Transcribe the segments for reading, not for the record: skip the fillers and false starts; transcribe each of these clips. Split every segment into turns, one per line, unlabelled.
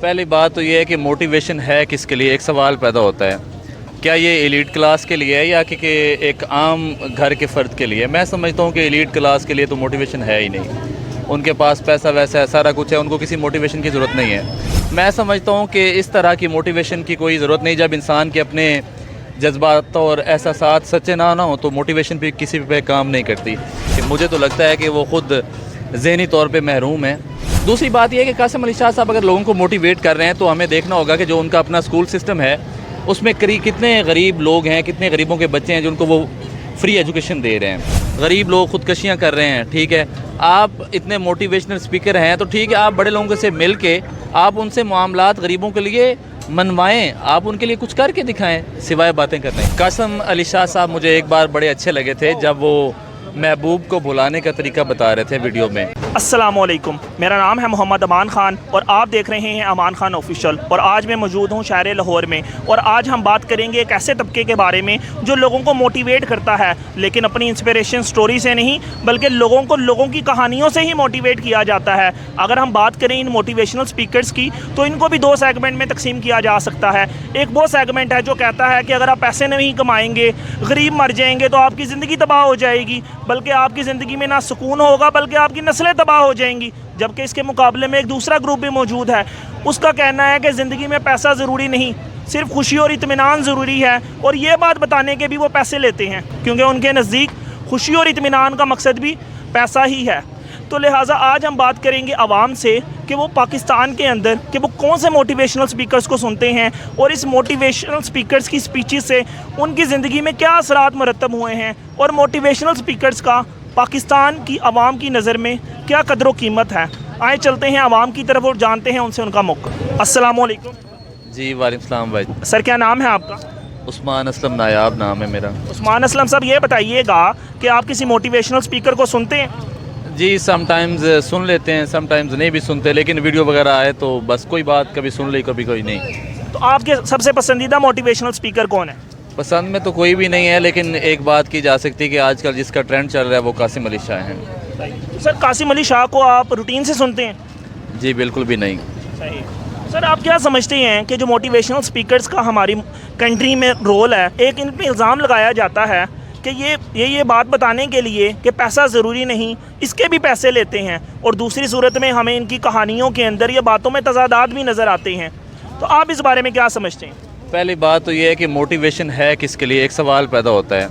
पहली बात तो ये है कि मोटिवेशन है किसके लिए, एक सवाल पैदा होता है, क्या ये एलीट क्लास के लिए है या कि एक आम घर के फ़र्द के लिए। मैं समझता हूँ कि एलीट क्लास के लिए तो मोटिवेशन है ही नहीं, उनके पास पैसा वैसा है, सारा कुछ है, उनको किसी मोटिवेशन की ज़रूरत नहीं है। मैं समझता हूँ कि इस तरह की मोटिवेशन की कोई ज़रूरत नहीं। जब इंसान के अपने जज्बात और एहसासात सच्चे ना हो तो मोटिवेशन भी किसी पे काम नहीं करती। मुझे तो लगता है कि वो ख़ुद ज़हनी तौर पे महरूम है। दूसरी बात यह है कि कासिम अली शाह साहब अगर लोगों को मोटिवेट कर रहे हैं तो हमें देखना होगा कि जो उनका अपना स्कूल सिस्टम है उसमें कितने गरीब लोग हैं, कितने गरीबों के बच्चे हैं जिनको वो फ्री एजुकेशन दे रहे हैं। गरीब लोग ख़ुदकशियाँ कर रहे हैं, ठीक है। आप इतने मोटिवेशनल स्पीकर हैं तो ठीक है, आप बड़े लोगों से मिल के आप उनसे मामलात गरीबों के लिए मनवाएं, आप उनके लिए कुछ करके दिखाएं सिवाय बातें करने। कासिम अली शाह साहब मुझे एक बार बड़े अच्छे लगे थे जब वो महबूब को बुलाने का तरीका बता रहे थे वीडियो में।
अस्सलामुअलैकुम, मेरा नाम है मोहम्मद अमान ख़ान और आप देख रहे हैं अमान ख़ान ऑफिशियल। और आज मैं मौजूद हूँ शहर लाहौर में और आज हम बात करेंगे एक ऐसे तबके के बारे में जो लोगों को मोटिवेट करता है, लेकिन अपनी इंस्पिरेशन स्टोरी से नहीं बल्कि लोगों की कहानियों से ही मोटिवेट किया जाता है। अगर हम बात करें इन मोटिवेशनल स्पीकर्स की तो इनको भी दो सेगमेंट में तकसीम किया जा सकता है। एक वो सेगमेंट है जो कहता है कि अगर आप पैसे नहीं कमाएंगे, गरीब मर जाएंगे तो आपकी ज़िंदगी तबाह हो जाएगी, बल्कि आपकी ज़िंदगी में ना सुकून होगा बल्कि आपकी नस्लें तबाह हो जाएंगी। जबकि इसके मुकाबले में एक दूसरा ग्रुप भी मौजूद है, उसका कहना है कि ज़िंदगी में पैसा ज़रूरी नहीं, सिर्फ खुशी और इत्मीनान ज़रूरी है। और ये बात बताने के भी वो पैसे लेते हैं क्योंकि उनके नज़दीक खुशी और इत्मीनान का मकसद भी पैसा ही है। तो लिहाजा आज हम बात करेंगे आवाम से कि वो पाकिस्तान के अंदर कि वो कौन से मोटिवेशनल स्पीकर्स को सुनते हैं और इस मोटिवेशनल स्पीकर्स की स्पीचेस से उनकी ज़िंदगी में क्या असरात मुरतब हुए हैं और मोटिवेशनल स्पीकर्स का पाकिस्तान की आवाम की नज़र में क्या कदर व कीमत है। आए चलते हैं आवाम की तरफ और जानते हैं उनसे उनका मौक़िफ़। अस्सलामुअलैकुम।
जी वालेकुम सलाम भाई।
सर क्या नाम है आपका?
उस्मान असलम नायाब नाम है मेरा।
उस्मान असलम साहब, ये बताइएगा कि आप किसी मोटिवेशनल स्पीकर को सुनते हैं?
जी समटाइम्स सुन लेते हैं, समटाइम्स नहीं भी सुनते, लेकिन वीडियो वगैरह आए तो बस कोई बात कभी सुन ली कभी कोई नहीं।
तो आपके सबसे पसंदीदा मोटिवेशनल स्पीकर कौन है?
पसंद में तो कोई भी नहीं है, लेकिन एक बात की जा सकती है कि आजकल जिसका ट्रेंड चल रहा है वो कासिम अली शाह हैं।
तो सर कासिम अली शाह को आप रूटीन से सुनते हैं?
जी बिल्कुल भी नहीं।
सही। सर आप क्या समझते हैं कि जो मोटिवेशनल स्पीकर्स का हमारी कंट्री में रोल है, एक इन पर इल्ज़ाम लगाया जाता है कि ये बात बताने के लिए कि पैसा ज़रूरी नहीं, इसके भी पैसे लेते हैं, और दूसरी सूरत में हमें इनकी कहानियों के अंदर ये बातों में तज़ादात भी नज़र आते हैं। तो आप इस बारे में क्या समझते हैं?
पहली बात तो ये है कि मोटिवेशन है किसके लिए, एक सवाल पैदा होता है,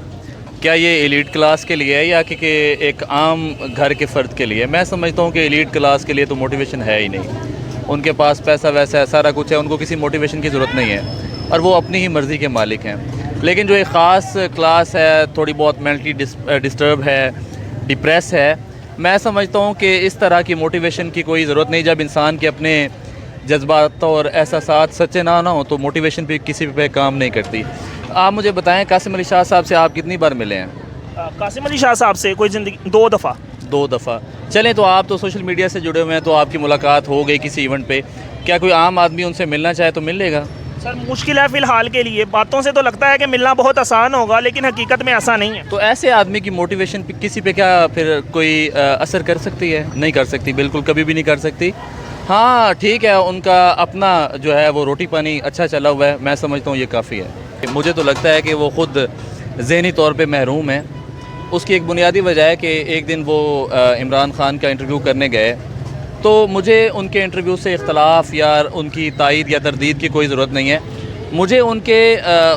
क्या ये एलीट क्लास के लिए है या कि एक आम घर के फ़र्द के लिए। मैं समझता हूँ कि एलीट क्लास के लिए तो मोटिवेशन है ही नहीं, उनके पास पैसा वैसा है, सारा कुछ है, उनको किसी मोटिवेशन की ज़रूरत नहीं है और वो अपनी ही मर्ज़ी के मालिक हैं। लेकिन जो एक ख़ास क्लास है, थोड़ी बहुत मेंटली डिस्टर्ब है, डिप्रेस है, मैं समझता हूँ कि इस तरह की मोटिवेशन की कोई ज़रूरत नहीं। जब इंसान के अपने जज्बात और एहसासात सच्चे ना हो तो मोटिवेशन भी किसी पे काम नहीं करती। आप मुझे बताएं कासिम अली शाह साहब से आप कितनी बार मिले हैं?
कासिम अली शाह साहब से कोई ज़िंदगी 2 दफ़ा।
2 दफ़ा। चलें, तो आप तो सोशल मीडिया से जुड़े हुए हैं तो आपकी मुलाकात हो गई किसी इवेंट पे, क्या कोई आम आदमी उनसे मिलना चाहे तो मिल लेगा?
सर मुश्किल है फ़िलहाल के लिए, बातों से तो लगता है कि मिलना बहुत आसान होगा लेकिन हकीकत में ऐसा नहीं है।
तो ऐसे आदमी की मोटिवेशन किसी पे क्या फिर कोई असर कर सकती है? नहीं कर सकती, बिल्कुल कभी भी नहीं कर सकती। हाँ ठीक है, उनका अपना जो है वो रोटी पानी अच्छा चला हुआ है, मैं समझता हूँ ये काफ़ी है। मुझे तो लगता है कि वो ख़ुद ज़हनी तौर पे महरूम है। उसकी एक बुनियादी वजह है कि एक दिन वो इमरान ख़ान का इंटरव्यू करने गए तो मुझे उनके इंटरव्यू से इख्तलाफ या उनकी तायीद या तरदीद की कोई ज़रूरत नहीं है। मुझे उनके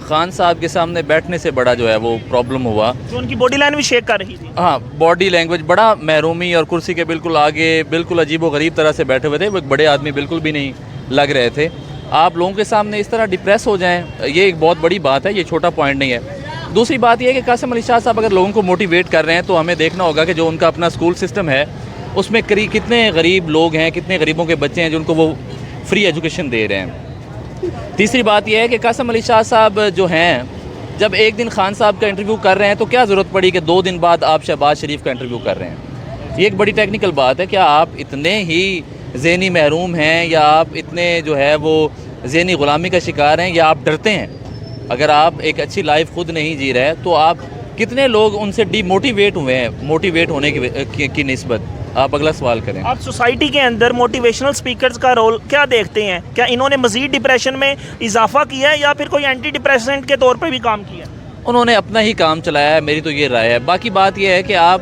ख़ान साहब के सामने बैठने से बड़ा जो है वो प्रॉब्लम हुआ,
जो उनकी बॉडी लैंग्वेज शेक कर रही थी।
हाँ, बॉडी लैंग्वेज बड़ा महरूमी और कुर्सी के बिल्कुल आगे बिल्कुल अजीब व गरीब तरह से बैठे हुए थे। वो एक बड़े आदमी बिल्कुल भी नहीं लग रहे थे। आप लोगों के सामने इस तरह डिप्रेस हो जाएँ, ये एक बहुत बड़ी बात है, ये छोटा पॉइंट नहीं है। दूसरी बात यह है कि कासिम अली शाह साहब अगर लोगों को मोटिवेट कर रहे हैं तो हमें देखना होगा कि जो उनका अपना स्कूल सिस्टम है उसमें कितने गरीब लोग हैं, कितने गरीबों के बच्चे हैं जिनको वो फ्री एजुकेशन दे रहे हैं। तीसरी बात यह है कि कासिम अली शाह साहब जो हैं, जब एक दिन खान साहब का इंटरव्यू कर रहे हैं तो क्या ज़रूरत पड़ी कि 2 दिन बाद आप शहबाज शरीफ का इंटरव्यू कर रहे हैं। ये एक बड़ी टेक्निकल बात है। क्या आप इतने ही ज़हनी महरूम हैं या आप इतने जो है वो ज़हनी ग़ुलामी का शिकार हैं या आप डरते हैं? अगर आप एक अच्छी लाइफ खुद नहीं जी रहे तो आप कितने लोग उनसे डीमोटिवेट हुए हैं मोटिवेट होने की निस्बत। آپ اگلا سوال کریں.
آپ سوسائٹی کے اندر موٹیویشنل سپیکرز کا رول کیا دیکھتے ہیں؟ کیا انہوں نے مزید ڈپریشن میں اضافہ کیا ہے یا پھر کوئی اینٹی ڈپریسنٹ کے طور پہ بھی کام کیا ہے؟
انہوں نے اپنا ہی کام چلایا ہے، میری تو یہ رائے ہے. باقی بات یہ ہے کہ آپ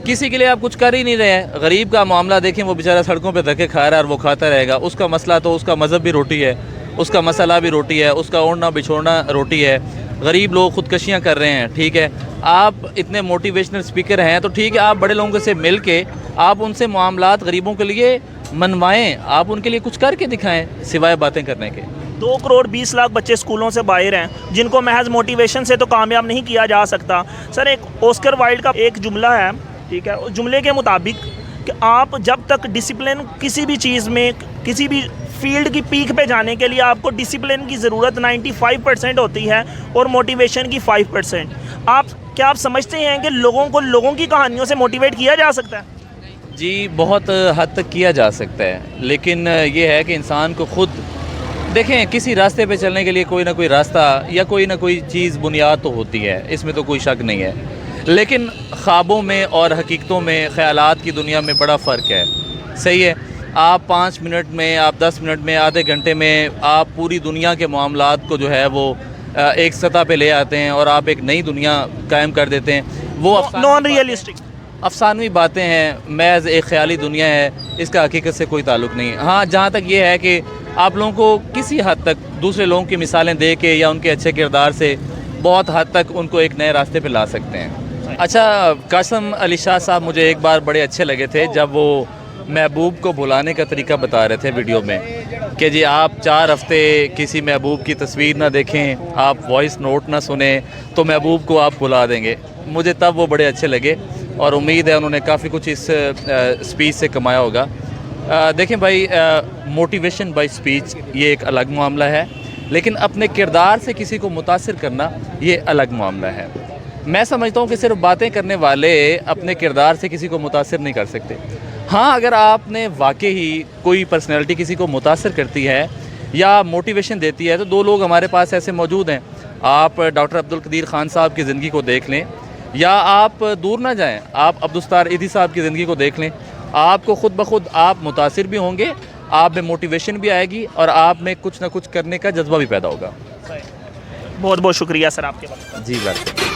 کسی کے لیے آپ کچھ کر ہی نہیں رہے ہیں. غریب کا معاملہ دیکھیں، وہ بیچارہ سڑکوں پہ دھکے کھا رہا ہے اور وہ کھاتا رہے گا. اس کا مسئلہ تو اس کا مذہب بھی روٹی ہے، اس کا مسئلہ بھی روٹی ہے، اس کا اوڑھنا بچھوڑنا روٹی ہے. غریب لوگ خودکشیاں کر رہے ہیں، ٹھیک ہے. آپ اتنے موٹیویشنل سپیکر ہیں تو ٹھیک ہے، آپ بڑے لوگوں سے مل کے آپ ان سے معاملات غریبوں کے لیے منوائیں، آپ ان کے لیے کچھ کر کے دکھائیں سوائے باتیں کرنے کے.
2 کروڑ 20 لاکھ بچے اسکولوں سے باہر ہیں جن کو محض موٹیویشن سے تو کامیاب نہیں کیا جا سکتا. سر، ایک آسکر وائلڈ کا ایک جملہ ہے، ٹھیک ہے، اس جملے کے مطابق کہ آپ جب تک ڈسپلن کسی بھی چیز میں، کسی بھی فیلڈ کی پیک پہ جانے کے لیے آپ کو ڈسپلن کی ضرورت 95% ہوتی ہے اور موٹیویشن کی 5%. کیا آپ سمجھتے ہیں کہ لوگوں کی کہانیوں سے موٹیویٹ کیا جا سکتا ہے؟
جی، بہت حد تک کیا جا سکتا ہے، لیکن یہ ہے کہ انسان کو خود دیکھیں، کسی راستے پہ چلنے کے لیے کوئی نہ کوئی راستہ یا کوئی نہ کوئی چیز بنیاد تو ہوتی ہے، اس میں تو کوئی شک نہیں ہے. لیکن خوابوں میں اور حقیقتوں میں، خیالات کی دنیا میں بڑا فرق ہے. صحیح ہے، آپ 5 منٹ میں، آپ 10 منٹ میں، آدھے گھنٹے میں آپ پوری دنیا کے معاملات کو جو ہے وہ ایک سطح پہ لے آتے ہیں اور آپ ایک نئی دنیا قائم کر دیتے ہیں. وہ
نان ریئلسٹک
افسانوی باتیں ہیں، محض ایک خیالی دنیا ہے، اس کا حقیقت سے کوئی تعلق نہیں. ہاں، جہاں تک یہ ہے کہ آپ لوگوں کو کسی حد تک دوسرے لوگوں کی مثالیں دے کے یا ان کے اچھے کردار سے بہت حد تک ان کو ایک نئے راستے پہ لا سکتے ہیں. اچھا، قاسم علی شاہ صاحب مجھے ایک بار بڑے اچھے لگے تھے جب وہ محبوب کو بھلانے کا طریقہ بتا رہے تھے ویڈیو میں کہ جی آپ 4 ہفتے کسی محبوب کی تصویر نہ دیکھیں، آپ وائس نوٹ نہ سنیں تو محبوب کو آپ بھلا دیں گے. مجھے تب وہ بڑے اچھے لگے اور امید ہے انہوں نے کافی کچھ اس سپیچ سے کمایا ہوگا. دیکھیں بھائی، موٹیویشن بائی سپیچ یہ ایک الگ معاملہ ہے، لیکن اپنے کردار سے کسی کو متاثر کرنا یہ الگ معاملہ ہے. میں سمجھتا ہوں کہ صرف باتیں کرنے والے اپنے کردار سے کسی کو متاثر نہیں کر سکتے. ہاں، اگر آپ نے واقعی کوئی پرسنالٹی کسی کو متاثر کرتی ہے یا موٹیویشن دیتی ہے تو 2 لوگ ہمارے پاس ایسے موجود ہیں. آپ ڈاکٹر عبدالقدیر خان صاحب کی زندگی کو دیکھ لیں، یا آپ دور نہ جائیں، آپ عبدالستار ایدھی صاحب کی زندگی کو دیکھ لیں. آپ کو خود بخود آپ متاثر بھی ہوں گے، آپ میں موٹیویشن بھی آئے گی اور آپ میں کچھ نہ کچھ کرنے کا جذبہ بھی پیدا ہوگا.
بہت بہت شکریہ سر آپ کے وقت.
جی بات